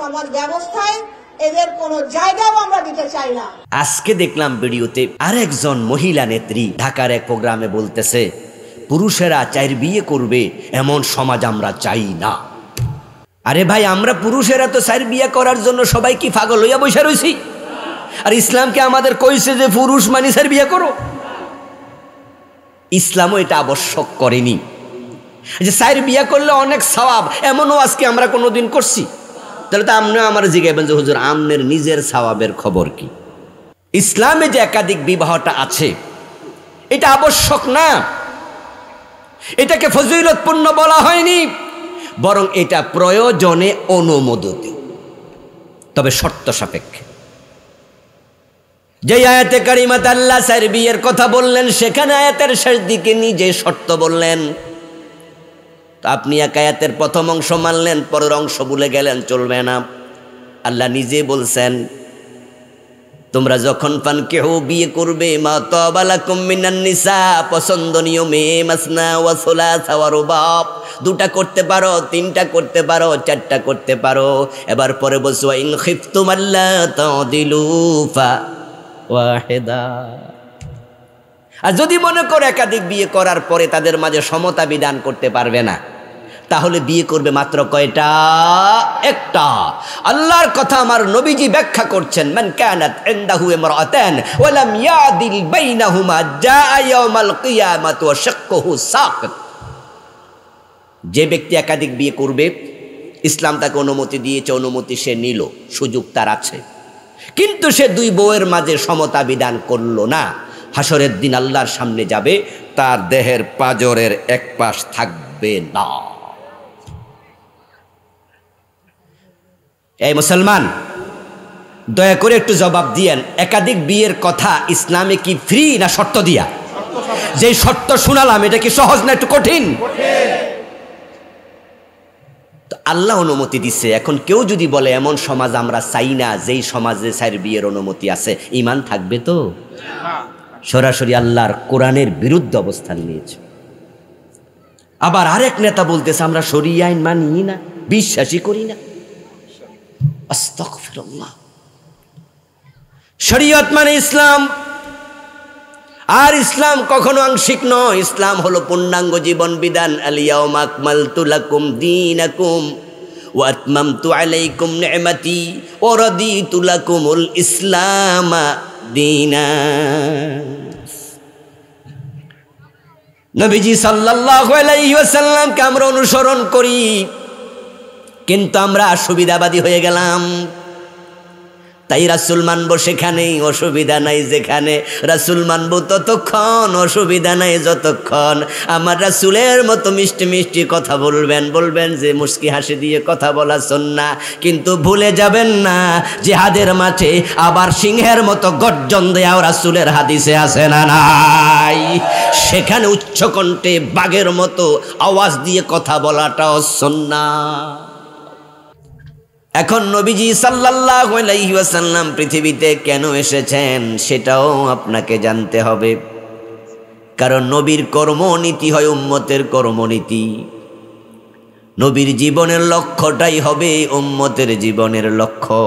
আমার ব্যবস্থায় এদের কোনো জায়গাও আমরা দিতে চাই না। আজকে দেখলাম ভিডিওতে আরেকজন মহিলা নেত্রী ঢাকার এক প্রোগ্রামে বলতেছে পুরুষেরা 4 বিয়ে করবে এমন সমাজ আমরা চাই না। আরে ভাই, আমরা পুরুষেরা তো 4 বিয়ে করার জন্য সবাই কি পাগল হইয়া বসে রয়েছি? আর ইসলামকে আমাদের কইছে যে পুরুষ মানে 4 বিয়ে করো। ইসলামও এটা আবশ্যক করেনি যে 4 বিয়ে করলে অনেক সওয়াব, এমনও আজকে আমরা কোনোদিন করছি? তাহলে তো আপনি আমার জিজ্ঞাসা যে হুজুর আমনের নিজের সওয়াবের খবর কি? ইসলামে যে একাধিক বিবাহটা আছে এটা আবশ্যক না, এটাকে ফজিলতপূর্ণ বলা হয়নি, বরং এটা প্রয়োজনে অনুমোদিত, তবে শর্ত সাপেক্ষে। যে আয়াতে কারিমাত আল্লাহ 4 বিয়ের কথা বললেন সেখানে আয়াতের শেষ দিকে নিজে শর্ত বললেন। তো আপনি এক আয়াতের প্রথম অংশ মানলেন, পরের অংশ ভুলে গেলেন, চলবে না। আল্লাহ নিজে বলছেন তোমরা যখন ফানকিহু বিয়ে করবে মা তাবা লাকুম মিনান নিসা, পছন্দনীয় মেয়ে মাসনা ওয়া সুলাসা ওয়া রুবাব, 2টা করতে পারো, 3টা করতে পারো, 4টা করতে পারো। এবার পরে বলছো ইন খিফতুম আল্লা তাদিলু ফা ওয়াহিদা। আর যদি মনে করে একাধিক বিয়ে করার পরে তাদের মাঝে সমতা বিধান করতে পারবে না, তাহলে বিয়ে করবে মাত্র কয়টা? একটা। আল্লাহর কথা আমার নবীজি ব্যাখ্যা করছেন, মান কানাত ইনদাহু ইমরাতান ওয়া লাম ইয়াদিল বাইনাহুমা জাআ ইয়াউমাল কিয়ামাতি ওয়া শাক্কুহু সাকিত। যে ব্যক্তি একাধিক বিয়ে করবে, ইসলাম তাকে অনুমতি দিয়েছে, অনুমতি সে নিল, সুযোগ তার আছে, কিন্তু সে 2 বউয়ের মাঝে সমতা বিধান করলো না, হাসরের দিন আল্লাহর সামনে যাবে, তার দেহের পাজরের এক পাশ থাকবে না। এই মুসলমান, দয়া করে একটু জবাব দিয়েন, একাধিক বিয়ের কথা ইসলামে কি ফ্রি না শর্ত দিয়া? যে শর্ত শুনালাম এটা কি সহজ না একটু কঠিন? তো আল্লাহ অনুমতি দিচ্ছে। এখন কেউ যদি বলে এমন সমাজ আমরা চাই না যেই সমাজে 4 বিয়ের অনুমতি আছে, ঈমান থাকবে তো? সরাসরি আল্লাহর কোরআনের বিরুদ্ধে অবস্থান নিয়েছে। আবার আরেক নেতা বলতেছে আমরা শরিয়া আইন মানি না, বিশ্বাসই করি না। আস্তাগফিরুল্লাহ। শরীয়ত মানে ইসলাম, আর ইসলাম কখনো আংশিক নয়, ইসলাম হলো পূর্ণাঙ্গ জীবন বিধান। আল ইয়াউমা আকমালতু লাকুম দীনাকুম ওয়া আতমামতু আলাইকুম নি'মাতি ওয়া রাদিতু লাকুমুল ইসলামা দীনা। নবীজি সাল্লাল্লাহু আলাইহি ওয়াসাল্লামকে আমরা অনুসরণ করি, কিন্তু আমরা সুবিধাবাদী হয়ে গেলাম। তাই রাসূল মানবো সেখানেই, অসুবিধা নাই যেখানে। রাসূল মানবো ততক্ষণ, অসুবিধা নাই যতক্ষণ আমার রাসূলের মতো মিষ্টি মিষ্টি কথা বলবেন যে মুস্কি হাসি দিয়ে কথা বলা সুন্নাহ, কিন্তু ভুলে যাবেন না জিহাদের মাঠে আবার সিংহের মতো গর্জন দেওয়া রাসূলের হাদিসে আছে না নাই? সেখানে উচ্চকণ্ঠে বাঘের মতো আওয়াজ দিয়ে কথা বলাটাও সুন্নাহ। এখন নবীজি সাল্লাল্লাহু আলাইহি ওয়াসাল্লাম পৃথিবীতে কেন এসেছেন সেটাও আপনাকে জানতে হবে, কারণ নবীর কর্মনীতি হয় উম্মতের কর্মনীতি। নবীর জীবনের লক্ষ্যটাই হবে উম্মতের জীবনের লক্ষ্য।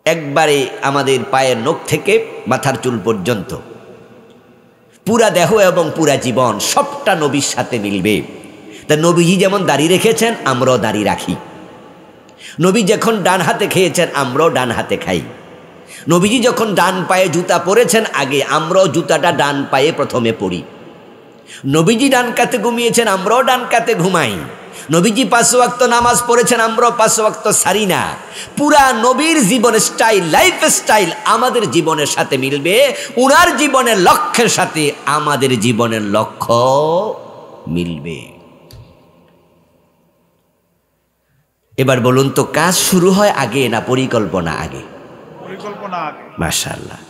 একবারে আমাদের পায়ের নখ থেকে মাথার চুল পর্যন্ত পুরা দেহ এবং পুরা জীবন সবটা নবীর সাথে মিলবে। তা নবীজি যেমন দাড়ি রেখেছেন আমরাও দাড়ি রাখি, নবী যখন ডান হাতে খেয়েছেন আমরাও ডান হাতে খাই, নবীজি যখন ডান পায়ে জুতা পরেছেন আগে আমরাও জুতাটা ডান পায়ে প্রথমে পরি, নবীজি ডান কাতে ঘুমিয়েছেন আমরাও ডান কাতে ঘুমাই, নবীজি 5 ওয়াক্ত নামাজ পড়েছেন আমরাও 5 ওয়াক্ত সারি না। পুরা নবীর জীবনের স্টাইল, লাইফ স্টাইল আমাদের জীবনের সাথে মিলবে, উনার জীবনের লক্ষ্যের সাথে আমাদের জীবনের লক্ষ্য মিলবে। এবার বলুন তো, কাজ শুরু হয় আগে না পরিকল্পনা আগে? পরিকল্পনা আগে। মাশাআল্লাহ।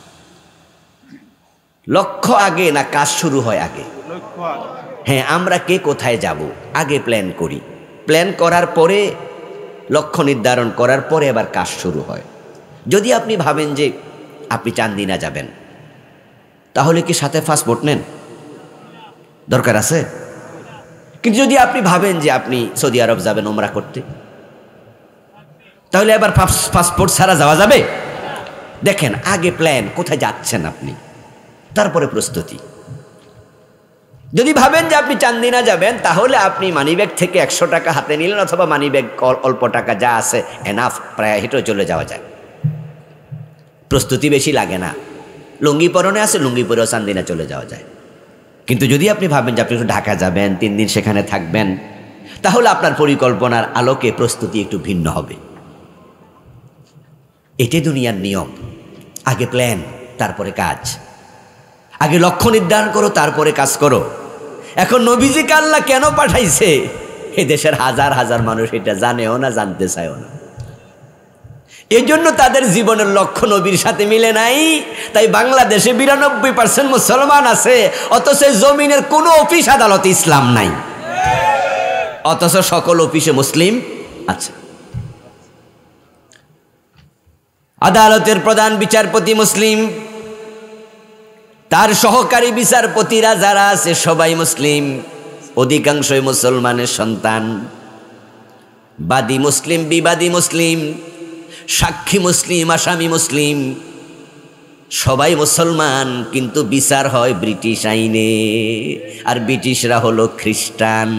লক্ষ্য আগে না কাজ শুরু হয় আগে? লক্ষ্য আগে। হ্যাঁ, আমরা কে কোথায় যাব আগে প্ল্যান করি, প্ল্যান করার পরে লক্ষ্য নির্ধারণ করার পরে আবার কাজ শুরু হয়। যদি আপনি ভাবেন যে আপনি চান্দিনা যাবেন, তাহলে কি সাথে পাসপোর্ট নেন? দরকার আছে। কিন্তু যদি আপনি ভাবেন যে আপনি সৌদি আরব যাবেন উমরা করতে, তাহলে এবার পাসপোর্ট ছাড়া যাওয়া যাবে? দেখেন আগে প্ল্যান, কোথায় যাচ্ছেন আপনি, তারপরে প্রস্তুতি। যদি ভাবেন যে আপনি চান্দিনা যাবেন, তাহলে আপনি মানিব্যাগ থেকে 100 টাকা হাতে নিলেন, অথবা মানিব্যাগ অল্প টাকা যা আছে এনাফ, প্রায় হেঁটেও চলে যাওয়া যায়। প্রস্তুতি বেশি লাগে না, লুঙ্গি পরনে আছে, লুঙ্গি পরেও চান্দিনা চলে যাওয়া যায়। কিন্তু যদি আপনি ভাবেন যে আপনি একটু ঢাকা যাবেন, 3 দিন সেখানে থাকবেন, তাহলে আপনার পরিকল্পনার আলোকে প্রস্তুতি একটু ভিন্ন হবে। এটাই দুনিয়ার নিয়ম। আগে প্ল্যান, তারপরে কাজ। আগে লক্ষ্য নির্ধারণ করো, তারপরে কাজ করো। এখন নবীজিকে আল্লাহ কেন পাঠাইছে, এই দেশের হাজার হাজার মানুষ এটা জানেও না, জানতে চায়ও না। এই জন্য তাদের জীবনের লক্ষ্য নবীর সাথে মিলে নাই। তাই বাংলাদেশে 92% মুসলমান আছে, অথচ জমিনের কোনো অফিস আদালতে ইসলাম নাই, অথচ সকল অফিসে মুসলিম আছে। আদালতের প্রধান বিচারপতি মুসলিম, তার সহকারী বিচারপতিরা যারা আছে সবাই মুসলিম, অধিকাংশই মুসলমানের সন্তান। বাদী মুসলিম, বিবাদী মুসলিম, সাক্ষী মুসলিম, আসামি মুসলিম, সবাই মুসলমান, কিন্তু বিচার হয় ব্রিটিশ আইনে, আর ব্রিটিশরা হলো খ্রিস্টান।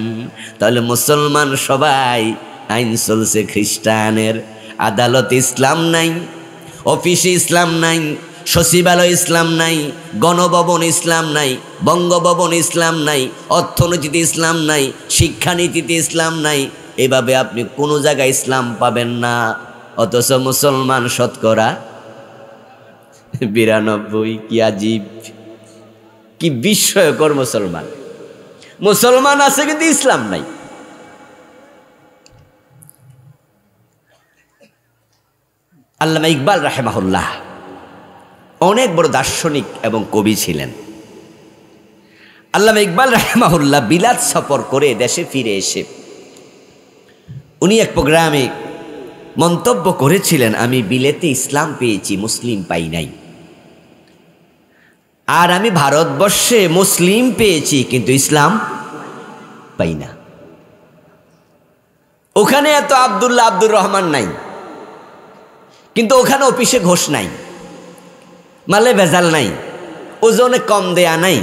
তাহলে মুসলমান সবাই, আইন চলছে খ্রিস্টানের। আদালতে ইসলাম নাই, অফিসে ইসলাম নাই, সচিবালয় ইসলাম নাই, গণভবন ইসলাম নাই, বঙ্গভবন ইসলাম নাই, অর্থনীতিতে ইসলাম নাই, শিক্ষানীতিতে ইসলাম নাই। এভাবে আপনি কোনো জায়গায় ইসলাম পাবেন না। অথচ মুসলমান শতকরা 92। কি আজীব, কি বিস্ময়কর! মুসলমান মুসলমান আছে কিন্তু ইসলাম নাই। আল্লামা ইকবাল রাহেমাহুল্লাহ অনেক বড় দার্শনিক এবং কবি ছিলেন। আল্লামা ইকবাল রাহেমাহুল্লাহ বিলাত সফর করে দেশে ফিরে এসে উনি এক প্রোগ্রামে মন্তব্য করেছিলেন, আমি বিলেতে ইসলাম পেয়েছি, মুসলিম পাই নাই। আর আমি ভারতবর্ষে মুসলিম পেয়েছি, কিন্তু ইসলাম পাই না। ওখানে এত আব্দুল্লাহ, আব্দুর রহমান নাই, কিন্তু ওখানে অফিসে ঘোষ নাই, মালে ভেজাল নাই, ওজনে কম দেয়া নাই,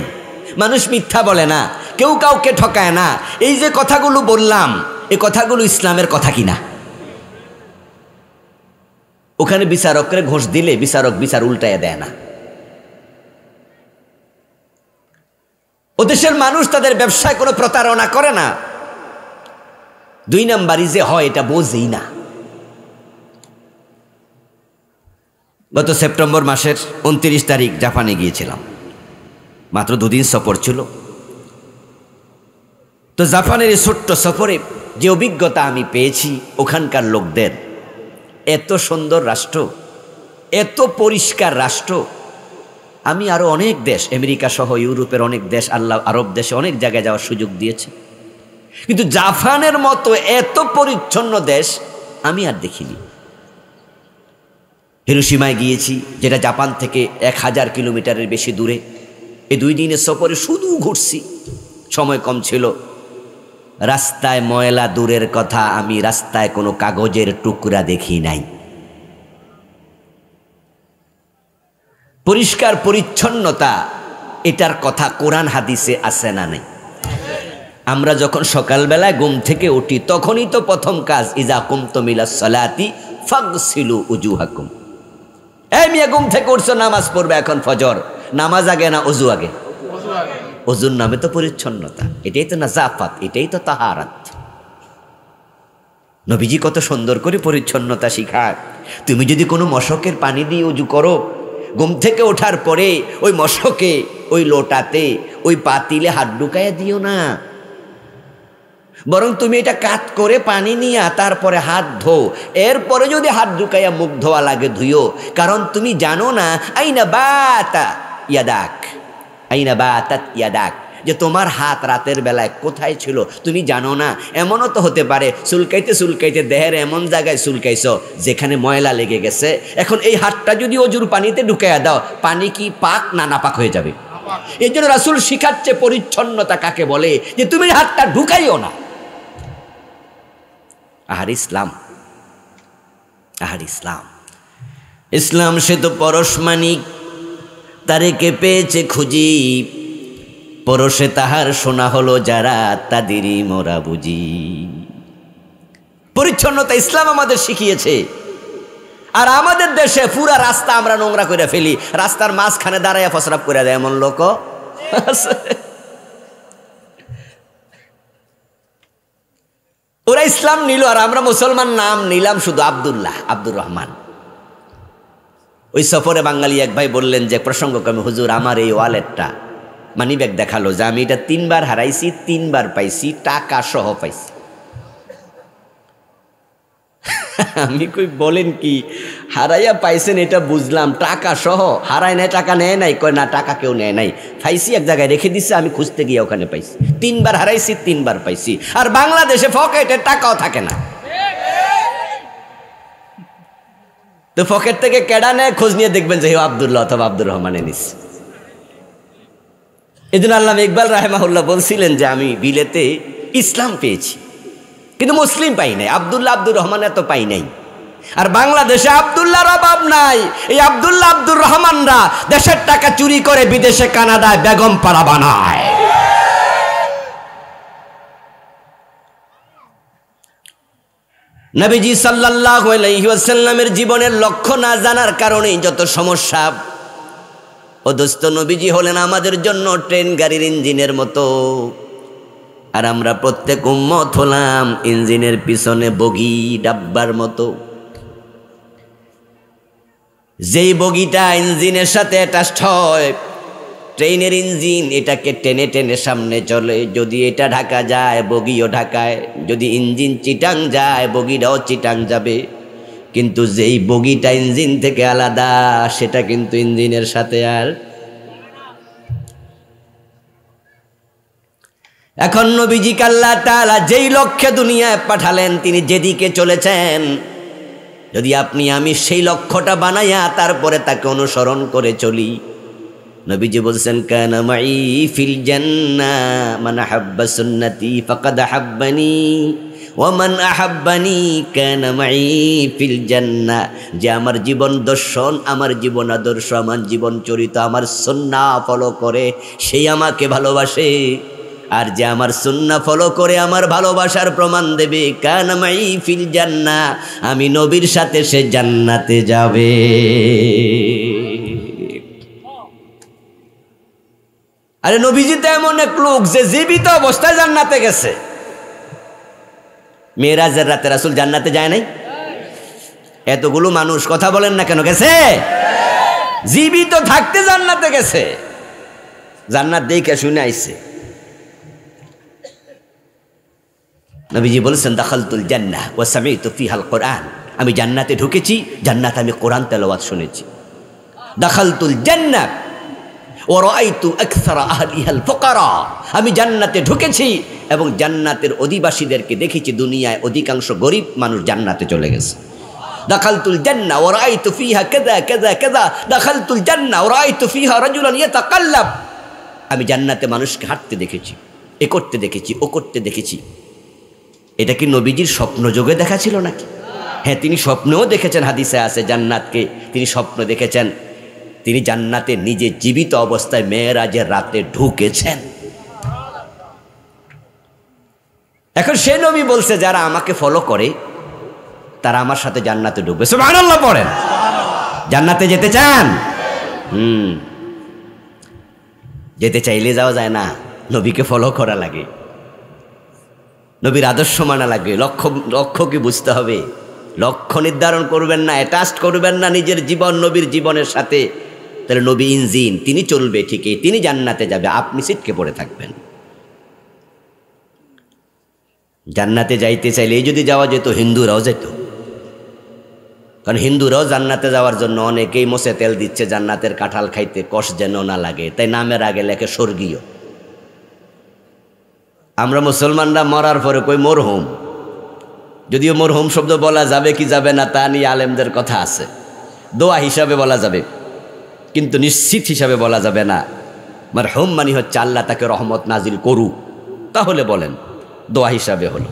মানুষ মিথ্যা বলে না, কেউ কাউকে ঠকায় না। এই যে কথাগুলো বললাম, এই কথাগুলো ইসলামের কথা কিনা? ওখানে বিচারকরে ঘোষ দিলে বিচারক বিচার উল্টাইয়া দেয় না। ও দেশের মানুষ তাদের ব্যবসায় কোনো প্রতারণা করে না। 2 নাম্বারই যে হয় এটা বোঝেই না। গত সেপ্টেম্বর মাসের 29 তারিখ জাপানে গিয়েছিলাম, মাত্র 2 দিন সফর ছিল। তো জাপানের এই ছোট্ট সফরে যে অভিজ্ঞতা আমি পেয়েছি, ওখানকার লোকদের, এত সুন্দর রাষ্ট্র, এত পরিষ্কার রাষ্ট্র। আমি আরো অনেক দেশ, আমেরিকা সহ ইউরোপের অনেক দেশ, আল্লাহ আরব দেশে অনেক জায়গায় যাওয়ার সুযোগ দিয়েছে, কিন্তু জাপানের মতো এত পরিচ্ছন্ন দেশ আমি আর দেখিনি। হিরোশিমায় গিয়েছি, যেটা জাপান থেকে 1000 কিলোমিটারের বেশি দূরে। এই 2 দিনের সফরে শুধু ঘুরছি, সময় কম ছিল। রাস্তায় ময়লা দূরের কথা, আমি রাস্তায় কোনো কাগজের টুকরা দেখি নাই। পরিষ্কার পরিচ্ছন্নতা, এটার কথা কোরআন হাদিসে আছে না নাই? আমরা যখন সকালবেলায় ঘুম থেকে উঠি, তখনই তো প্রথম কাজ, ইজা কুমতুম ইলাস সালাতি ফাগসিলু উজুহাকুম। এই মিয়া, ঘুম থেকে উঠছো, নামাজ পড়বে, এখন ফজর। নামাজ আগে না অজু আগে? অজুর নামে তো পরিচ্ছন্নতা, এটাই তো নাজাফাত, এটাই তো তাহারাত। নবীজি কত সুন্দর করে পরিচ্ছন্নতা শিখায়। তুমি যদি কোনো মশকের পানি দিয়ে অজু করো, ঘুম থেকে ওঠার পরে ওই মশকে, ওই লোটাতে, ওই পাতিলে হাত ঢুকাইয়া দিও না, বরং তুমি এটা কাত করে পানি নিয়া তারপরে হাত ধো। এরপরে যদি হাত ঢুকাইয়া মুখ ধোয়া লাগে, ধুইও। কারণ তুমি জানো না আইনা বাতা ইয়াদাক, আইনা বাতাত ইয়াদাক, যে তোমার হাত রাতের বেলায় কোথায় ছিল তুমি জানো না। এমনও তো হতে পারে চুলকাইতে চুলকাইতে দেহের এমন জায়গায় চুলকাইছো যেখানে ময়লা লেগে গেছে। এখন এই হাতটা যদি অজুর পানিতে ঢুকাইয়া দাও, পানি কি পাক না নাপাক হয়ে যাবে? এই জন্য রাসূল শিখাচ্ছে পরিচ্ছন্নতা কাকে বলে, যে তুমি হাতটা ঢুকাইও না। আর ইসলাম আর ইসলাম, ইসলাম সে তো পরশমানিক, তারেকে পেয়েছে খুঁজি, পরশে তাহার শোনা হলো যারা, তাদেরই মোরা বুঝি। পরিচ্ছন্নতা ইসলাম আমাদের শিখিয়েছে। আর আমাদের দেশে পুরা রাস্তা আমরা নোংরা করে ফেলি, রাস্তার মাঝখানে দাঁড়াইয়া ফসরাপ করে দেয় এমন লোক আছে। ওরা ইসলাম নিল আর আমরা মুসলমান নাম নিলাম শুধু আব্দুল্লাহ, আব্দুর রহমান। ওই সফরে বাঙালি এক ভাই বললেন যে প্রসঙ্গক্রমে, হুজুর আমার এই ওয়ালেটটা মানিব্যাগ দেখালো যে আমি এটা 3 বার হারাইছি, 3 বার পাইছি, টাকা সহ পাইছি। আমি কই বলেন কি, হারাইয়া পাইছেন এটা বুঝলাম, টাকা সহ? হারায় নাই, টাকা নেয় নাই? কয় না, টাকা কেউ নেয় নাই, পাইছি এক জায়গায় রেখে দিচ্ছে, আমি খুঁজতে গিয়ে ওখানে পাইছি। 3 বার হারাইছি, 3 বার পাইছি। আর বাংলাদেশে পকেটে টাকাও থাকে না, তো পকেট থেকে কেডা নেয় খোঁজ নিয়ে দেখবেন যে আব্দুল্লাহ অথবা আব্দুর রহমানে নিস। এই জন্য আল্লামা ইকবাল রাহেমাহুল্লাহ বলছিলেন যে আমি বিলেতে ইসলাম পেয়েছি কিন্তু মুসলিম পাই নাই, আব্দুল্লাহ আব্দুর রহমান এত পাই নাই। আর বাংলাদেশে আব্দুল্লাহর অভাব নাই। এই আব্দুল্লাহ আব্দুর রহমানরা দেশের টাকা চুরি করে বিদেশে কানাডায় বেগম পাড়া বানায়। নবীজি সাল্লাল্লাহু আলাইহি ওয়াসাল্লামের জীবনের লক্ষ্য না জানার কারণেই যত সমস্যা। ও দোস্ত, নবীজি হলেন আমাদের জন্য ট্রেন গাড়ির ইঞ্জিনের মতো, আর আমরা প্রত্যেক উম্মত হলাম ইঞ্জিনের পিছনে বগি ডাব্বার মতো। যেই বগিটা ইঞ্জিনের সাথে অ্যাটাচড হয়, ট্রেনের ইঞ্জিন এটাকে টেনে টেনে সামনে চলে। যদি এটা ঢাকা যায়, বগিও ঢাকায়। যদি ইঞ্জিন চিটাং যায়, বগিটাও চিটাং যাবে। কিন্তু যেই বগিটা ইঞ্জিন থেকে আলাদা, সেটা কিন্তু ইঞ্জিনের সাথে আর। এখন নবীজিকে আল্লাহ তাআলা যেই লক্ষ্যে দুনিয়ায় পাঠালেন, তিনি যেদিকে চলেছেন, যদি আপনি আমি সেই লক্ষ্যটা বানাইয়া তারপরে তাকে অনুসরণ করে চলি। নবীজি বলছেন, কানা মাই ফিল জান্নাহ মান আহাব্বা সুন্নতি ফাকাদ আহাব্বানি ওয়া মান আহাব্বানি কানা মাই ফিল জান্নাহ। যে আমার জীবন দর্শন, আমার জীবন আদর্শ, আমার জীবন চরিত্র, আমার সুন্নাহ ফলো করে, সেই আমাকে ভালোবাসে। আর যে আমার সুন্নাহ ফলো করে আমার ভালোবাসার প্রমাণ দেবে, কানা মাই ফিল জান্নাহ, আমি নবীর সাথে সে জান্নাতে যাবে। আরে নবীজি তো এমন এক লোক যে জীবিত অবস্থায় জান্নাতে গেছে। মেরাজের রাতে রাসূল জান্নাতে যায় নাই? এতগুলো মানুষ কথা বলেন না কেন, গেছে? জীবিত থাকতে জান্নাতে গেছে, জান্নাত দেখে শুনে আইছে। নবীজি বলেছেন, দাখালতুল জান্নাহ ওয়া সামি'তু ফিহাল কোরআন, আমি জান্নাতে ঢুকেছি, জান্নাতে আমি কোরআন তেলাওয়াত শুনেছি। দাখালতুল জান্নাহ ওয়া রাআইতু আকসারা আহলিহাল ফুকারা, আমি জান্নাতে ঢুকেছি এবং জান্নাতের অধিবাসীদেরকে দেখেছি দুনিয়ায় অধিকাংশ গরিব মানুষ জান্নাতে চলে গেছে। দাখালতুল জান্নাহ ওয়া রাআইতু ফিহা কাযা কাযা কাযা, দাখালতুল জান্নাহ ওয়া রাআইতু ফিহা রাজুলান ইয়াতাকাল্লাব, আমি জান্নাতে মানুষকে হাঁটতে দেখেছি, এ করতে দেখেছি, ও করতে দেখেছি। এটা কি নবীজির স্বপ্ন যোগে দেখা ছিল নাকি? হ্যাঁ, তিনি স্বপ্নেও দেখেছেন, হাদিসে আছে জান্নাতকে তিনি স্বপ্ন দেখেছেন। তিনি জান্নাতে নিজে জীবিত অবস্থায় মেরাজের রাতে ঢুকেছেন। এখন সে নবী বলছে, যারা আমাকে ফলো করে তারা আমার সাথে জান্নাতে ঢুকবে। সুবহানাল্লাহ পড়েন। জান্নাতে যেতে চান? যেতে চাইলে যাওয়া যায় না, নবীকে ফলো করা লাগে, নবীর আদর্শ মানা লাগে। লক্ষ্য কি বুঝতে হবে। লক্ষ্য নির্ধারণ করবেন না, অ্যাটাচ করবেন না নিজের জীবন নবীর জীবনের সাথে, তাহলে নবী ইঞ্জিন, তিনি চলবে ঠিকই, তিনি জান্নাতে যাবে, আপনি ছিটকে পড়ে থাকবেন। জান্নাতে যাইতে চাইলে এই যদি যাওয়া যেত, হিন্দুরাও যেত। কারণ হিন্দুরাও জান্নাতে যাওয়ার জন্য অনেকেই মোষে তেল দিচ্ছে জান্নাতের কাঁঠাল খাইতে, কষ যেন না লাগে, তাই নামের আগে লেখে স্বর্গীয়। আমরা মুসলমানরা মরার পরে কই মরহুম, যদিও মরহুম শব্দ বলা যাবে কি যাবে না তা নিয়ে আলেমদের কথা আছে। দোয়া হিসাবে বলা যাবে, কিন্তু নিশ্চিত হিসাবে বলা যাবে না। মারহুম মানে হচ্ছে আল্লাহ তাকে রহমত নাজিল করুক, তাহলে বলেন দোয়া হিসাবে হলো।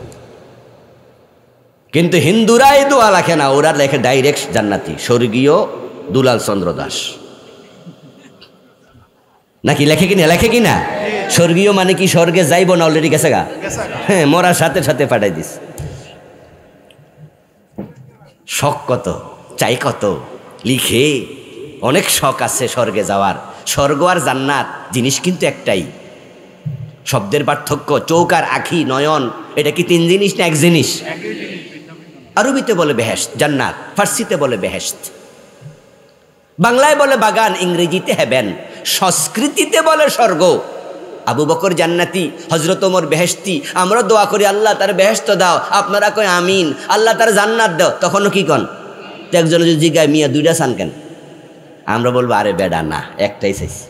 কিন্তু হিন্দুরাই দোয়া লেখে না, ওরা লেখে ডাইরেক্ট জান্নাতি, স্বর্গীয় দুলাল চন্দ্র দাস। নাকি লেখে কিনা? লেখে কিনা? স্বর্গীয় মানে কি স্বর্গে যাইব না, অলরেডি গেছে গা? হ্যাঁ, মরার সাথে সাথে পাঠাই দিস। শখ কত, চাই কত, লিখে অনেক শখ আছে স্বর্গে যাওয়ার। স্বর্গ আর জান্নাত জিনিস কিন্তু একটাই, শব্দের পার্থক্য। চোখ আর আখি, নয়ন, এটা কি তিন জিনিস না এক জিনিস? আরবিতে বলে বেহেশত জান্নাত, ফার্সিতে বলে বেহেশত, বাংলায় বলে বাগান, ইংরেজিতে হেভেন, সংস্কৃতিতে বলে স্বর্গ। আবু বকর জান্নাতি, হজরত ওমর বেহেশতি। আমরা দোয়া করি আল্লাহ তার বেহেশত দাও, আপনারা কয় আমিন, আল্লাহ তার জান্নাত দাও। তখনও কি কন? তো একজন যদি জিগায় মিয়া দুইটা চান কেন? আমরা বলবো আরে বেডা না, একটাই চাইছি।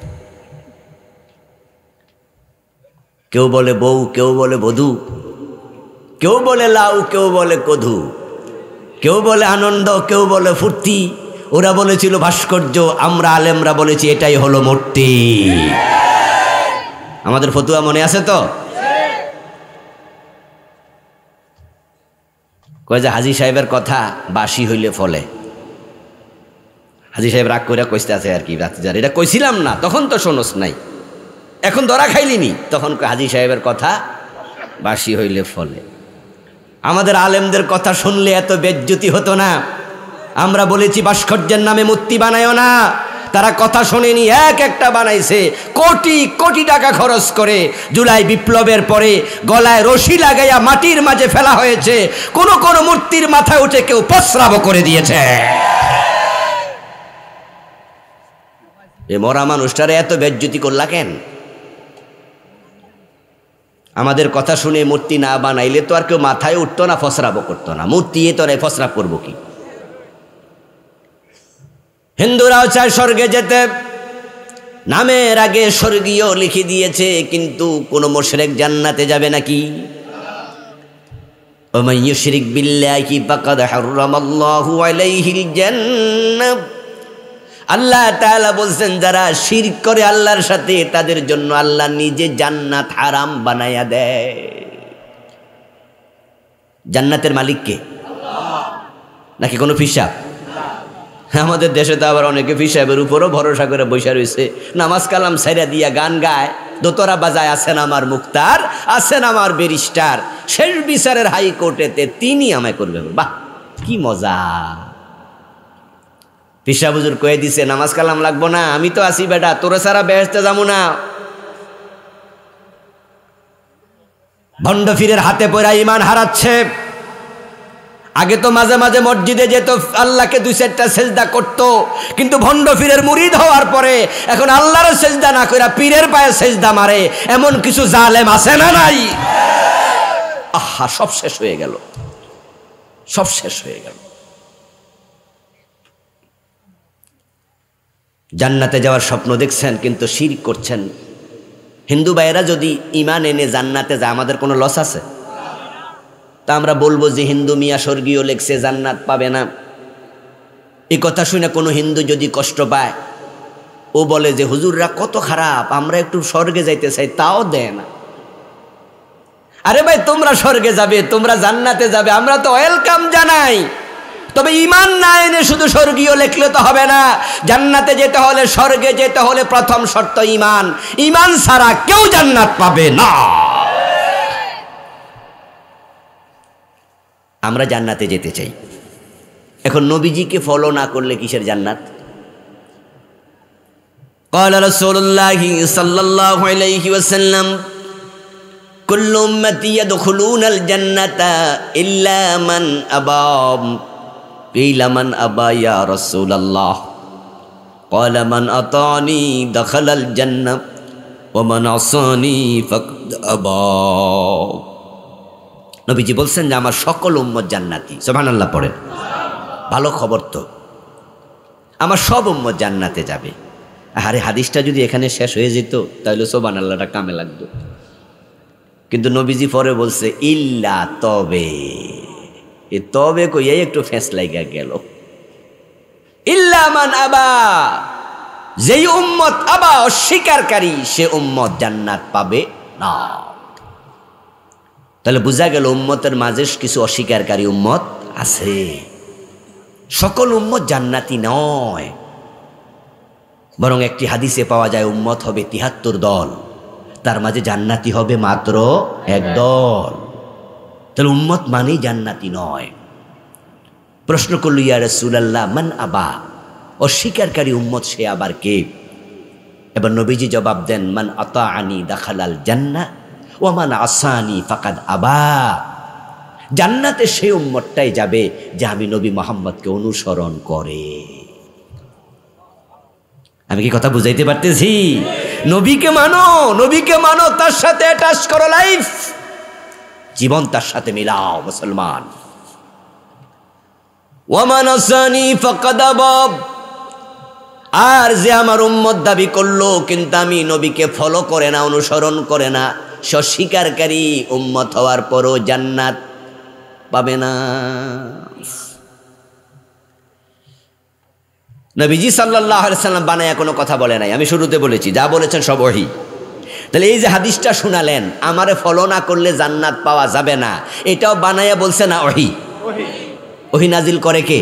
কেউ বলে বউ, কেউ বলে বধূ, কেউ বলে লাউ, কেউ বলে কধু, কেউ বলে আনন্দ, কেউ বলে ফুর্তি। ওরা বলেছিল ভাস্কর্য, আমরা আলেমরা বলেছি এটাই হলো মূর্তি। আমাদের ফতুয়া মনে আছে তো? কয় যে হাজী সাহেবের কথা বাসি হইলে ফলে। হাজী সাহেব রাগ করে কইতে আছে আর কি, রাত্রিজার এটা কইছিলাম না, তখন তো শোনস নাই, এখন ধরা খাইলিনি। তখন হাজী সাহেবের কথা বাসি হইলে ফলে। আমাদের আলেমদের কথা শুনলে এত বেজ্জতি হতো না। আমরা বলেছি ভাস্কর্যের নামে মূর্তি বানায়ও না। তারা কথা শোনেনি, এক একটা বানাইছে কোটি কোটি টাকা খরচ করে। জুলাই বিপ্লবের পরে গলায় রশি লাগাইয়া মাটির মাঝে ফেলা হয়েছে, কোন কোন মূর্তির মাথায় উঠে কেউ প্রস্রাব করে দিয়েছে। এ মরা মানুষটারে এত বেজ্জতি করলা কেন? আমাদের কথা শুনে মূর্তি না বানাইলে তো আর কেউ মাথায় উঠতো না, ফসরাবও করতো না। মূর্তি এ তোরা ফসরাব করবো কি? হিন্দুরাও চায় স্বর্গে যেতে, নামের আগে স্বর্গীয় লিখে দিয়েছে, কিন্তু কোন মুশরিক জান্নাতে যাবে নাকি? ওমান ইউশরিক বিল্লাহি ফাকাদ হারামাল্লাহু আলাইহিল জান্নাহ। আল্লাহ তাআলা বলছেন যারা শিরক করে আল্লাহর সাথে, তাদের জন্য আল্লাহ নিজে জান্নাত হারাম বানায়া দেয়। জান্নাতের মালিক কে? নাকি কোনো ফিসাব? আমাদের দেশে তো আবার অনেকে ফিসাবের উপরও ভরসা করে বসে রয়েছে, নামাজ কালাম ছাইরা দিয়া গান গায়, দোতরা বাজায়। আছেন আমার মুক্তার, আছেন আমার ব্যারিস্টার, শেষ বিচারের হাইকোর্টেতে তিনি আমায় করবে। বাহ, কি মজা! ফিসা হুজুর কয়ে দিছে নামাজ কালাম লাগবো না, আমি তো আছি বেটা, তোরা সারা বেহেশতে যাবো না। ভণ্ড ফিরের হাতে পড়া ইমান হারাচ্ছে। আগে তো মাঝে মাঝে মসজিদে যেত, আল্লাহকে দুই চারটা সেজদা করত, কিন্তু ভণ্ড ফিরের মুরিদ হওয়ার পরে এখন আল্লাহর সেজদা না কইরা পীরের পায়ে সেজদা মারে। এমন কিছু জালেম আছে না নাই? আহা, সব শেষ হয়ে গেল, সব শেষ হয়ে গেল। জান্নাতে যাওয়ার স্বপ্ন দেখছেন কিন্তু শিরক করছেন। হিন্দু ভাইয়েরা যদি ঈমান এনে জান্নাতে যায়, আমাদের কোনো লস আছে? তা আমরা বলবো যে হিন্দু মিয়া স্বর্গীয় লেখছে, জান্নাত পাবে না। এই কথা শুনে কোনো হিন্দু যদি কষ্ট পায়, ও বলে যে হুজুররা কত খারাপ, আমরা একটু স্বর্গে যাইতে চাই, তাও দেয় না। আরে ভাই, তোমরা স্বর্গে যাবে, তোমরা জান্নাতে যাবে, আমরা তো ওয়েলকাম জানাই। তবে ঈমান না এনে শুধু স্বর্গীয় লেখলে তো হবে না। জান্নাতে যেতে হলে, স্বর্গে যেতে হলে প্রথম শর্ত ঈমান। ঈমান ছাড়া কেউ জান্নাত পাবে না। আমরা জান্নাতে যেতে চাই, এখন নবীজিকে ফলো না করলে কিসের জান্নাত? ক্বালা রাসূলুল্লাহি সাল্লাল্লাহু আলাইহি ওয়াসাল্লাম কুল্লু উম্মতি ইয়াদখুলুনাল জান্নাতা ইল্লা মান আবা। কিলা মান আবা ইয়া রাসূলুল্লাহ? ক্বালা মান আতানি দাখালাল জান্নাহ ওয়া মান আসানি ফাকাদ আবা। নবীজি বলছেন যে আমার সকল উম্মত জান্নাতি। সুবহানাল্লাহ পড়েন। ভালো খবর তো, আমার সব উম্মত জান্নাতে যাবে। আরে হাদিসটা যদি এখানে শেষ হয়ে যেত তাহলে সুবহানাল্লাহটা কামে লাগতো। কিন্তু নবীজি পরে বলছে ইল্লা, তবে। এ তবে কই একটু ফেঁস লাগা গেল। ইল্লা মান আবা, যেই উম্মত আবা, অস্বীকারী, সে উম্মত জান্নাত পাবে না। তাহলে বোঝা গেল উম্মতের মাঝে কিছু অস্বীকারী উম্মত আছে। সকল উম্মত জান্নাতি নয়, বরং একটি হাদিসে পাওয়া যায় উম্মত হবে ৭৩ দল, তার মাঝে জান্নাতি হবে মাত্র ১ দল। তাহলে উম্মত মানেই জান্নাতি নয়। প্রশ্ন করল, ইয়া রাসূলুল্লাহ মান আবা, অস্বীকারী উম্মত সে আবার কে? এবার নবীজি জবাব দেন, মান আতাআনি দাখালাল জান্নাহ ওয়া মান আসানি ফাকাদ আবা। জান্নাতে সেই উম্মতটাই যাবে যে আমি নবী মুহাম্মদকে অনুসরণ করে। আমি কি কথা বুঝাইতে পারতেছি? নবীকে মানো, নবীকে মানো, তার সাথে অ্যাটাচ করো লাইফ, জীবন তার সাথে মিলাও মুসলমান। ওয়া মান আসানি ফাকাদ আবা, আর যে আমার উম্মত দাবি করলো কিন্তু আমি নবীকে ফলো করে না, অনুসরণ করে না, স্বীকারকারী উম্মত হওয়ার পরও জান্নাত পাবে না। নবীজি সাল্লাল্লাহু আলাইহি সাল্লাম বানায়া কোনো কথা বলে নাই, আমি শুরুতে বলেছি যা বলেছেন সব ওহী। তাহলে এই যে হাদিসটা শুনালেন, আমারে ফলো না করলে জান্নাত পাওয়া যাবে না, এটাও বানায়া বলছে না ওহী? ওহী নাজিল করে কে?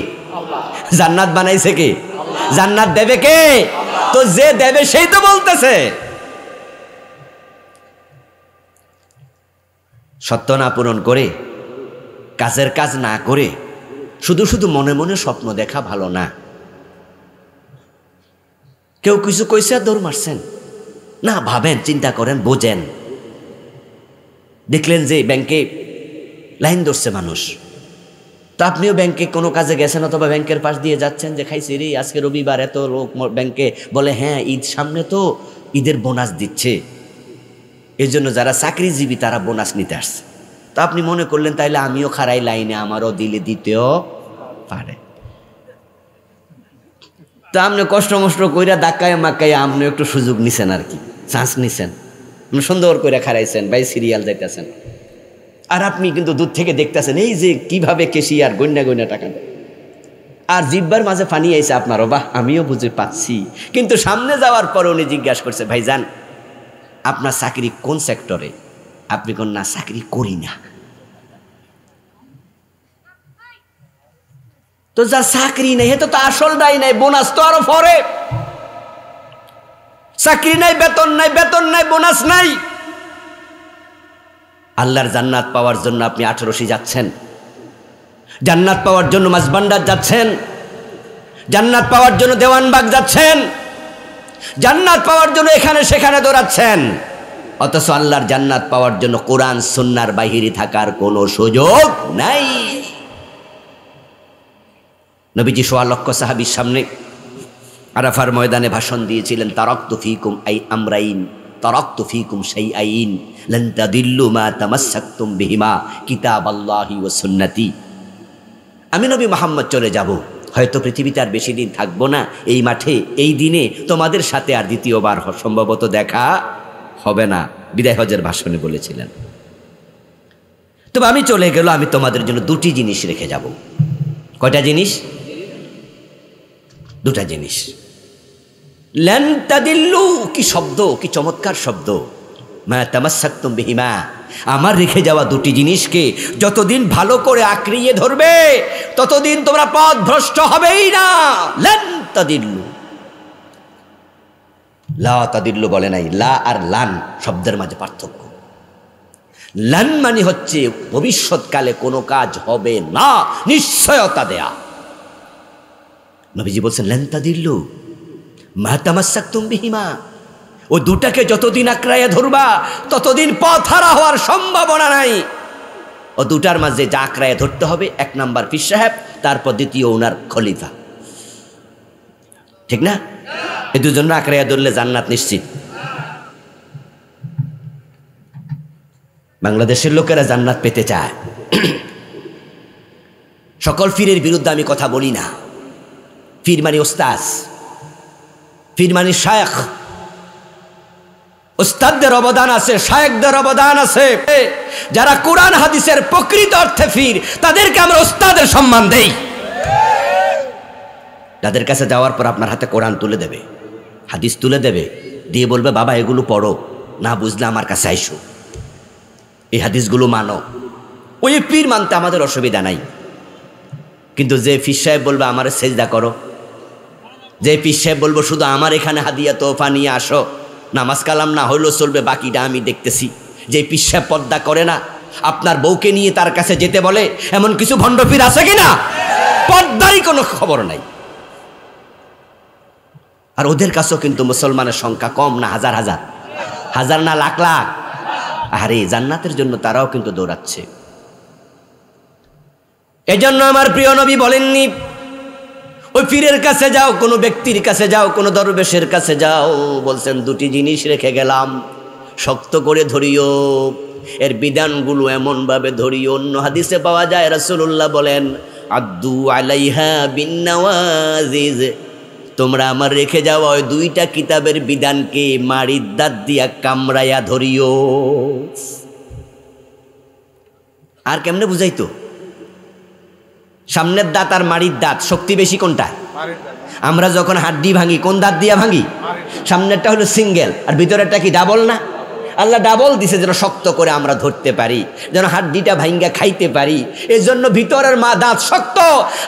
জান্নাত বানাইছে কে? জান্নাত দেবে কে? তো যে দেবে সেই তো বলতেছে। সত্য না পূরণ করে, কাজের কাজ না করে শুধু শুধু মনে মনে স্বপ্ন দেখা ভালো না। কেউ কিছু কইছে আর দৌড় মারছেন না, ভাবেন, চিন্তা করেন, বোঝেন। দেখলেন যে ব্যাংকে লাইন ধরছে মানুষ, তো আপনিও ব্যাংকে কোনো কাজে গেছেন অথবা ব্যাংকের পাশ দিয়ে যাচ্ছেন, যে খাইছি রে আজকে রবিবার এত লোক ব্যাংকে, বলে হ্যাঁ ঈদ সামনে তো ঈদের বোনাস দিচ্ছে, এই জন্য যারা চাকরিজীবী তারা বোনাস নিতে আসছে। তো আপনি মনে করলেন তাইলে আমিও খাড়াই লাইনে, আমারও দিলে দিতেও পারে। তো আপনি কষ্ট মষ্ট কইরা ধাক্কায় মাক্কায় আপনি একটু সুযোগ নিছেন, আর কি চান্স নিছেন, সুন্দর করে খাড়াইছেন, ভাই সিরিয়াল যাইতেছেন। আর আপনি কিন্তু দূর থেকে দেখতেছেন এই যে কিভাবে কেশিয়ার গন্যা গন্যা টাকা দেয়, আর জিব্বার মাঝে পানি আইছে আপনারও, বাহ আমিও বুঝে পাচ্ছি। কিন্তু সামনে যাওয়ার পরে উনি জিজ্ঞাসা করছে, ভাইজান আপনার চাকরি কোন সেক্টরে? আপনি কোন না চাকরি করি না। তো যা চাকরি নেই হে তো আসলটাই নাই, বোনাস তো আরো পরে। চাকরি নাই, বেতন নাই, বেতন নাই, বোনাস নাই। আল্লাহর জান্নাত পাওয়ার জন্য আপনি 18 যাচ্ছেন, জান্নাত পাওয়ার জন্য মাঝবান্ডার যাচ্ছেন, জান্নাত পাওয়ার জন্য দেওয়ানবাগ যাচ্ছেন, জান্নাত পাওয়ার জন্য এখানে সেখানে দৌড়াচ্ছেন, অথচ আল্লাহর জান্নাত পাওয়ার জন্য কোরআন সুন্নাহর বাহিরে থাকার কোনো সুযোগ নাই। নবীজি 1.25 লক্ষ সাহাবীর সামনে আরাফার ময়দানে ভাষণ দিয়েছিলেন, তারাকতু ফীকুম আই আমরাইন তারাকতু ফীকুম শাইআইন লান তাদিল্লু মা তামাসসাকতুম বিহিমা কিতাবাল্লাহি ওয়া সুন্নতি। আমি নবী মুহাম্মদ চলে যাব, হয়তো পৃথিবীতে আর বেশি দিন থাকবো না, এই মাঠে এই দিনে তোমাদের সাথে আর দ্বিতীয়বার সম্ভবত দেখা হবে না, বিদায় হজের ভাষণে বলেছিলেন। তবে আমি চলে গেল, আমি তোমাদের জন্য 2টি জিনিস রেখে যাব। কয়টা জিনিস? 2টা জিনিস। লান তাদিল্লু, কি শব্দ, কি চমৎকার শব্দ। মা তামাসসাকতুম বিহিমা, আমার রেখে যাওয়া 2টি জিনিসকে যতদিন ভালো করে আঁকড়িয়ে ধরবে ততদিন তোমরা পথ ভ্রষ্ট হবেই না। লান তাদিল্লু, লা তাদিল্লু বলে নাই, লা আর লান শব্দের মাঝে পার্থক্য। লান মানে হচ্ছে ভবিষ্যৎকালে কোনো কাজ হবে না, নিশ্চয়তা দেয়া। নবীজি বলছেন লান তাদিল্লু মা তামাসসাকতুম বিহিমা, ও 2টাকে যতদিন আঁকড়াইয়া ধরবা ততদিন পথ হারা হওয়ার সম্ভাবনা নাই। ও 2টার মাঝে যা আঁকড়াইয়া ধরতে হবে, 1 নাম্বার পীর সাহেব, তারপর দ্বিতীয় ওনার খলিফা, ঠিক না? এই 2জন আঁকড়াইয়া ধরলে জান্নাত নিশ্চিত। বাংলাদেশের লোকেরা জান্নাত পেতে চায়। সকল পীরের বিরুদ্ধে আমি কথা বলি না। পীর মানে ওস্তাদ, পীর মানে শায়েখ, ওস্তাদদের অবদান আছে, শায়েখদের অবদান আছে। যারা কোরআন হাদিসের প্রকৃত অর্থে পীর, তাদেরকে আমরা ওস্তাদের সম্মান দেই। তাদের কাছে যাওয়ার পর আপনার হাতে কোরআন তুলে দেবে, হাদিস তুলে দেবে, দিয়ে বলবে বাবা এগুলো পড়ো, না বুঝলে আমার কাছে আইসো, এই হাদিসগুলো মানো। ওই পীর মানতে আমাদের অসুবিধা নাই। কিন্তু যে পীর সাহেব বলবে আমার সেজদা করো, যে পীর সাহেব বলবো শুধু আমার এখানে হাদিয়া তোফা নিয়ে আসো, নামাজ কালাম না হইলেও চলবে, বাকিটা আমি দেখতেছি, যে পীর সাহেব পর্দা করে না, আপনার বউকে নিয়ে তার কাছে যেতে বলে, এমন কিছু ভণ্ড পীর আছে কিনা? পর্দারই কোনো খবর নাই। আর ওদের কাছেও কিন্তু মুসলমানের সংখ্যা কম না, হাজার হাজার, হাজার না লাখ লাখ। আরে জান্নাতের জন্য তারাও কিন্তু দৌড়াচ্ছে। এজন্য আমার প্রিয় নবী বলেননি ওই পীরের কাছে যাও, কোনো ব্যক্তির কাছে যাও, কোনো দরবেশের কাছে যাও, বলছেন দুটি জিনিস রেখে গেলাম, শক্ত করে ধরিও, এর বিধানগুলো এমনভাবে ধরিও। অন্য হাদিসে পাওয়া যায় রাসূলুল্লাহ বলেন আদ্দু আলাইহা বিন্নাওয়াজিজ, তোমরা আমার রেখে যাওয়া ওই দুইটা কিতাবের বিধানকে মাড়ির দাঁত দিয়া কামড়াইয়া ধরিও। আর কেমনে বুঝাইতো? সামনের দাঁত আর মাড়ির দাঁত শক্তি বেশি কোনটা? আমরা যখন হাড্ডি ভাঙি কোন দাঁত দিয়া ভাঙি? সামনেরটা হলো সিঙ্গেল আর ভিতরেরটা কি ডাবল না? আল্লাহ ডাবল দিছে যেন শক্ত করে আমরা ধরতে পারি, যেন হাড্ডিটা ভাঙ্গা খাইতে পারি। এই জন্য ভিতরের দাঁত শক্ত।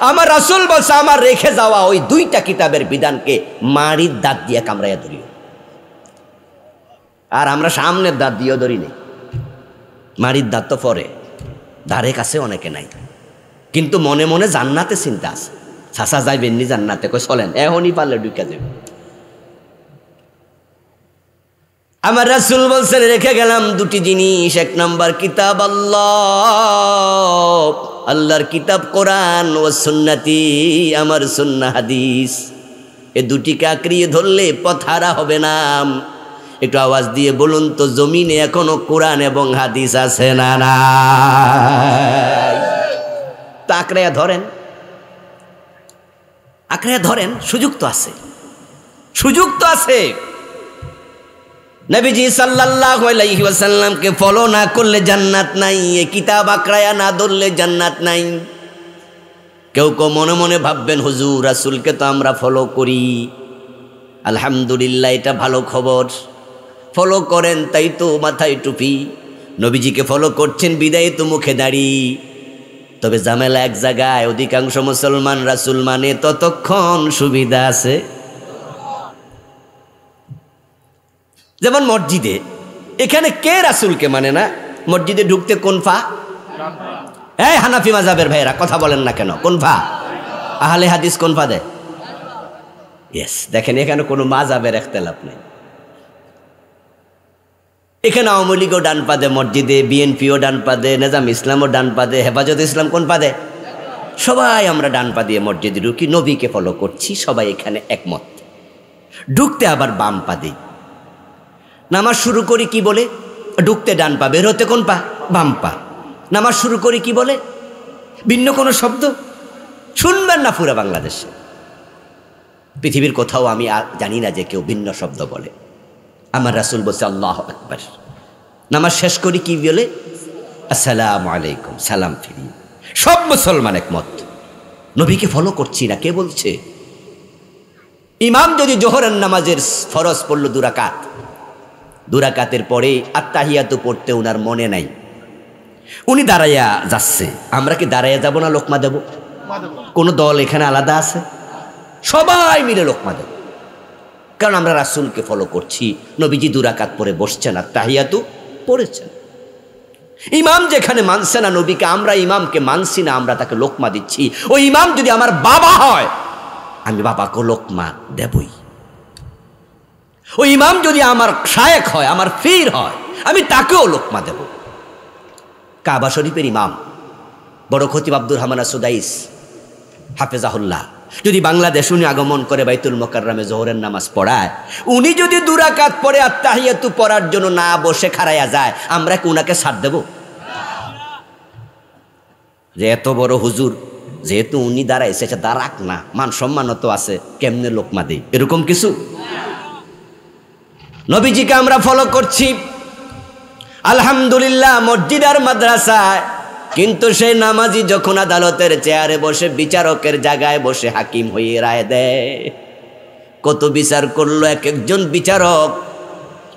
আমার রাসূল বলছে আমার রেখে যাওয়া ওই দুইটা কিতাবের বিধানকে মাড়ির দাঁত দিয়ে কামড়াইয়া ধরিও। আর আমরা সামনের দাঁত দিয়েও ধরি নেই, মাড়ির দাঁত তো পরে, ধারে কাছে অনেকে নাই, কিন্তু মনে মনে জান্নাতে চিন্তা আছে। চাচা যাইবেননি জান্নাতে? কই চলেন, এখনই পারলে ঢুকে যাবে। আমার রাসূল বলছেন রেখে গেলাম দুটি জিনিস। এক নাম্বার কিতাব আল্লাহ, আল্লাহর কিতাব কোরআন, ও সুন্নতি, আমার সুন্নাহ হাদিস। এ দুটিকে আঁকড়িয়ে ধরলে পথ হারা হবে না। একটু আওয়াজ দিয়ে বলুন তো, জমিনে এখনো কোরআন এবং হাদিস আছে না? না, তা আঁকড়াইয়া ধরেন, আঁকড়াইয়া ধরেন, সুযোগ তো আছে, সুযোগ তো আছে। নবীজি সাল্লাল্লাহু আলাইহি ওয়াসাল্লামকে ফলো না করলে জান্নাত নাই, এই কিতাব আঁকড়ায়া না ধরলে জান্নাত নাই। কেউ কেউ মনে মনে ভাববেন হুজুর রাসূলকে তো আমরা ফলো করি, আলহামদুলিল্লাহ, এটা ভালো খবর, ফলো করেন তাই তো মাথায় টুপি, নবীজিকে ফলো করছেন বিদায় তো মুখে দাড়ি। তবে ঝামেলা এক জায়গায়, অধিকাংশ মুসলমান রাসূল মানে ততক্ষণ সুবিধা আছে। যেমন মসজিদে, এখানে কে রাসূলকে মানে না? মসজিদে ঢুকতে কোন ফা? এই হানাফি মাযহাবের ভাইয়েরা কথা বলেন না কেন? কোন ফা? আহলে হাদিস কোন ফা দেয়? ইয়েস, দেখেন এখানে কোনো মাযহাবের ইখতিলাফ নেই। এখানে আওয়ামী লীগও ডান পা দেয় মসজিদে, বিএনপিও ডান পা দেয়, নিজাম ইসলামও ডান পা দেয়, হেফাজত ইসলাম কোন পা দেয়? সবাই আমরা ডান পা দিয়ে মসজিদে ঢুকি, নবীকে ফলো করছি, সবাই এখানে একমত। ঢুকতে আবার বাম পা দিই। নামাজ শুরু করি কি বলে? ঢুকতে ডান পা, বের হতে কোন পা? বাম পা। নামাজ শুরু করি কি বলে? ভিন্ন কোনো শব্দ শুনবেন না পুরা বাংলাদেশে, পৃথিবীর কোথাও আমি জানি না যে কেউ ভিন্ন শব্দ বলে। আমার রাসূল বলছে আল্লাহু আকবার। নামাজ শেষ করি কি বলে? আসসালামু আলাইকুম, সালাম ফিরি। সব মুসলমান একমত, নবীকে ফলো করছি না। কে বলছে? ইমাম যদি জোহরের নামাজের ফরজ পড়লো দুরাকাত, দুরাকাতের পরে আত্তাহিয়াতু পড়তে ওনার মনে নাই, উনি দাঁড়াইয়া যাচ্ছে, আমরা কি দাঁড়াইয়া যাব না লোকমা দেব? কোনো দল এখানে আলাদা আছে? সবাই মিলে লোকমা দেব, কারণ আমরা রাসূলকে ফলো করছি। নবীজি দুরাকাত পরে বসছেন, আত্তাহিয়াতু পড়েছেন। ইমাম যেখানে মানছে না নবীকে, আমরা ইমামকে মানছি না, আমরা তাকে লোকমা দিচ্ছি। ওই ইমাম যদি আমার বাবা হয়, আমি বাবাকে লোকমা দেবই। ওই ইমাম যদি আমার শায়েখ হয়, আমার পীর হয়, আমি তাকেও লোকমা দেব। কাবা শরীফের ইমাম বড় খতিব আব্দুর রহমান সুদাইস হাফেজাহুল্লাহ যদি বাংলাদেশ উনি আগমন করে বাইতুল মুকাররমে জোহরের নামাজ পড়ায়, উনি যদি দুরাকাত পড়ে আত্তাহিয়াতু পড়ার জন্য না বসে খাড়াইয়া যায়, আমরা কি উনাকে ছাড় দেব? যে এত বড় হুজুর, যেহেতু উনি দাঁড়াইছে, সে দাঁড়াক না, মান সম্মানও তো আছে, কেমনে লোকমা দেই? এরকম কিছু। নবীজিকে আমরা ফলো করছি আলহামদুলিল্লাহ মসজিদ আর মাদ্রাসায়, কিন্তু সেই নামাজি যখন আদালতের চেয়ারে বসে, বিচারকের জায়গায় বসে হাকিম হয়ে রায় দেয়, কত বিচার করলো এক একজন বিচারক,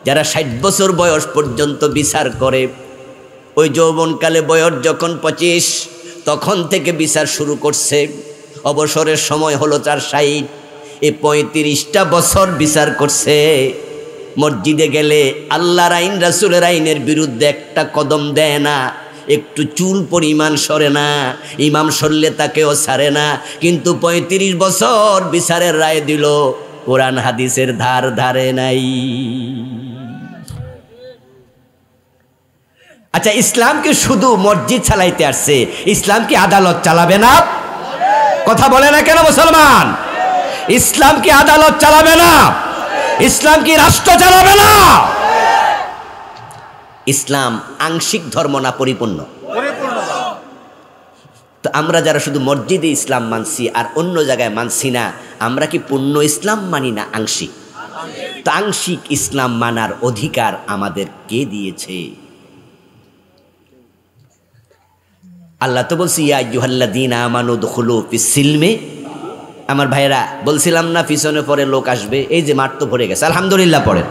যারা 60 বছর বয়স পর্যন্ত বিচার করে। ওই যৌবনকালে বয়স যখন 25, তখন থেকে বিচার শুরু করছে। অবসরের সময় হলো 460, এই 35টা বছর বিচার করছে। মসজিদে গেলে আল্লাহর আইন রাসূলের আইনের বিরুদ্ধে একটা কদম দেয় না, একটু চুল পরিমাণ সরে না, ইমাম সরলে তাকেও ছাড়ে না। কিন্তু 35 বছর বিচারের রায় দিল, কোরআন হাদিসের ধার ধারে নাই। আচ্ছা, ইসলাম কি শুধু মসজিদ চালাইতে আসছে? ইসলাম কি আদালত চালাবে না? কথা বলে না কেন মুসলমান? ইসলাম কি আদালত চালাবে না? ইসলাম কি রাষ্ট্র চালাবে না? ইসলাম আংশিক ধর্ম না পরিপূর্ণ? তো আমরা যারা শুধু মসজিদে ইসলাম মানছি আর অন্য জায়গায় মানছি না, আমরা কি পূর্ণ ইসলাম মানি না আংশিক? তো আংশিক ইসলাম মানার অধিকার আমাদের কে দিয়েছে? আল্লাহ তো বলছি, ইয়া আইয়ুহাল্লাযীনা আমানু দুখুলু ফিস-সিলমি। আমার ভাইরা বলছিলাম না পিছনে পরে লোক আসবে, এই যে মাঠ তো ভরে গেছে আলহামদুলিল্লাহ পড়েন,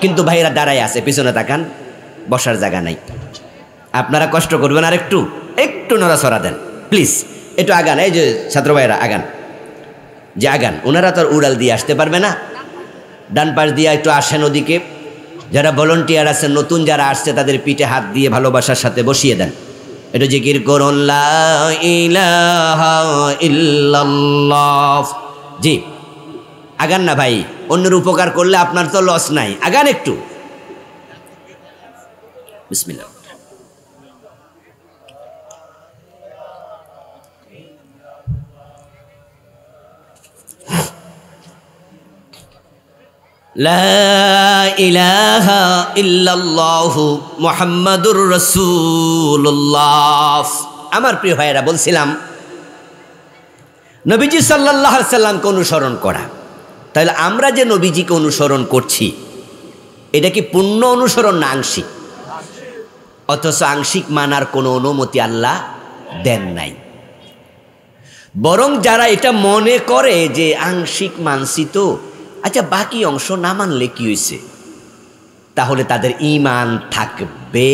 কিন্তু ভাইরা দাঁড়ায় আছে, পিছনে তাকান, বসার জায়গা নাই। আপনারা কষ্ট করবেন আর একটু একটু নড়াচড়া দেন প্লিজ, একটু আগান। এই যে ছাত্র ভাইরা আগান, যে আগান, ওনারা তো আর উড়াল দিয়ে আসতে পারবে না। ডান পাশ দিয়ে একটু আসেন ওদিকে। যারা ভলান্টিয়ার আছেন, নতুন যারা আসছে, তাদের পিঠে হাত দিয়ে ভালোবাসার সাথে বসিয়ে দেন। এটা জিকির করুন, লা ইলাহা ইল্লাল্লাহ। জি আগান না ভাই, অন্যের উপকার করলে আপনার তো লস নাই, আগান একটু। বিসমিল্লাহ। লা ইলাহা ইল্লাল্লাহু মুহাম্মাদুর রাসূলুল্লাহ। আমার প্রিয় ভাইয়েরা, বলছিলাম নবীজি সাল্লাল্লাহু আলাইহি সাল্লামকে অনুসরণ করা। তাহলে আমরা যে নবীজিকে অনুসরণ করছি, এটা কি পূর্ণ অনুসরণ না আংশিক? অথচ আংশিক মানার কোনো অনুমতি আল্লাহ দেন নাই। বরং যারা এটা মনে করে যে আংশিক মানছি তো, আচ্ছা বাকি অংশ না মানলে কি হয়েছে, তাহলে তাদের ঈমান থাকবে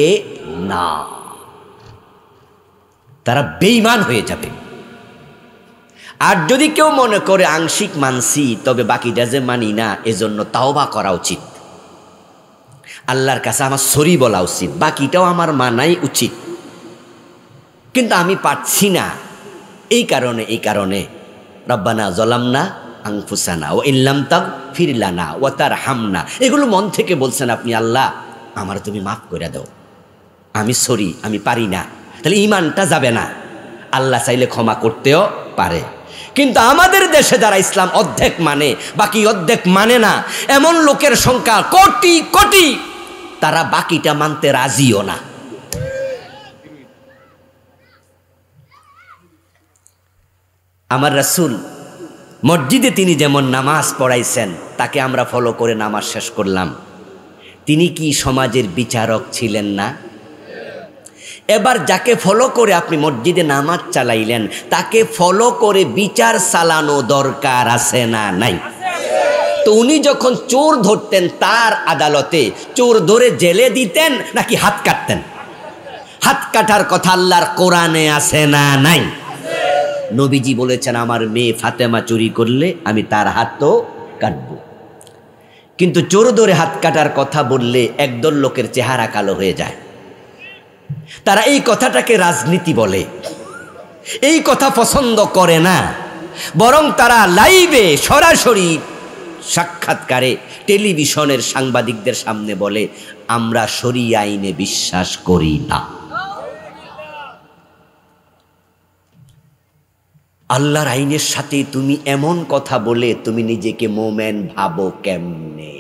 না, তারা বেঈমান হয়ে যাবে। আর যদি কেউ মনে করে আংশিক মানছি, তবে বাকিটা যে মানি না, এজন্য তাওবা করা উচিত, আল্লাহর কাছে আমার সরি বলা উচিত, বাকিটাও আমার মানাই উচিত, কিন্তু আমি পারছি না, এই কারণে রব্বানা যালামনা আনফুসানা ওয়া ইল্লাম তাগফির লানা ওয়া তারহামনা, এগুলো মন থেকে বলছেন আপনি, আল্লাহ আমার তুমি মাফ করে দাও, আমি সরি, আমি পারি না। তাহলে ঈমানটা যাবে না। আল্লাহ চাইলে ক্ষমা করতেও পারে। কিন্তু আমাদের দেশে যারা ইসলাম অর্ধেক মানে, বাকি অর্ধেক মানে না, এমন লোকের সংখ্যা কোটি কোটি, তারা বাকিটা মানতে রাজিও না। আমার রাসূল মসজিদে তিনি যেমন নামাজ পড়াইছেন, তাকে আমরা ফলো করে নামাজ শেষ করলাম। তিনি কি সমাজের বিচারক ছিলেন না? এবার যাকে ফলো করে আপনি মসজিদে নামাজ চালাইলেন, তাকে ফলো করে বিচার চালানো দরকার আছে না নাই? তো উনি যখন চোর ধরতেন, তার আদালতে চোর ধরে জেলে দিতেন নাকি হাত কাটতেন? হাত কাটার কথা আল্লাহর কোরআনে আছে না নাই? নবীজি বলেছেন, আমার মেয়ে ফাতেমা চুরি করলে আমি তার হাতও কাটব। কিন্তু চোর ধরে হাত কাটার কথা বললে একদল লোকের চেহারা কালো হয়ে যায়। তারা এই কথাটাকে রাজনীতি বলে, এই কথা পছন্দ করে না, বরং তারা লাইভে সরাসরি সাক্ষাৎকারে টেলিভিশনের সাংবাদিকদের সামনে বলে, আমরা শরিয়া আইনে বিশ্বাস করি না। আল্লাহর আইনের সাথে তুমি এমন কথা বলে তুমি নিজেকে মোমেন ভাবো কেমনে?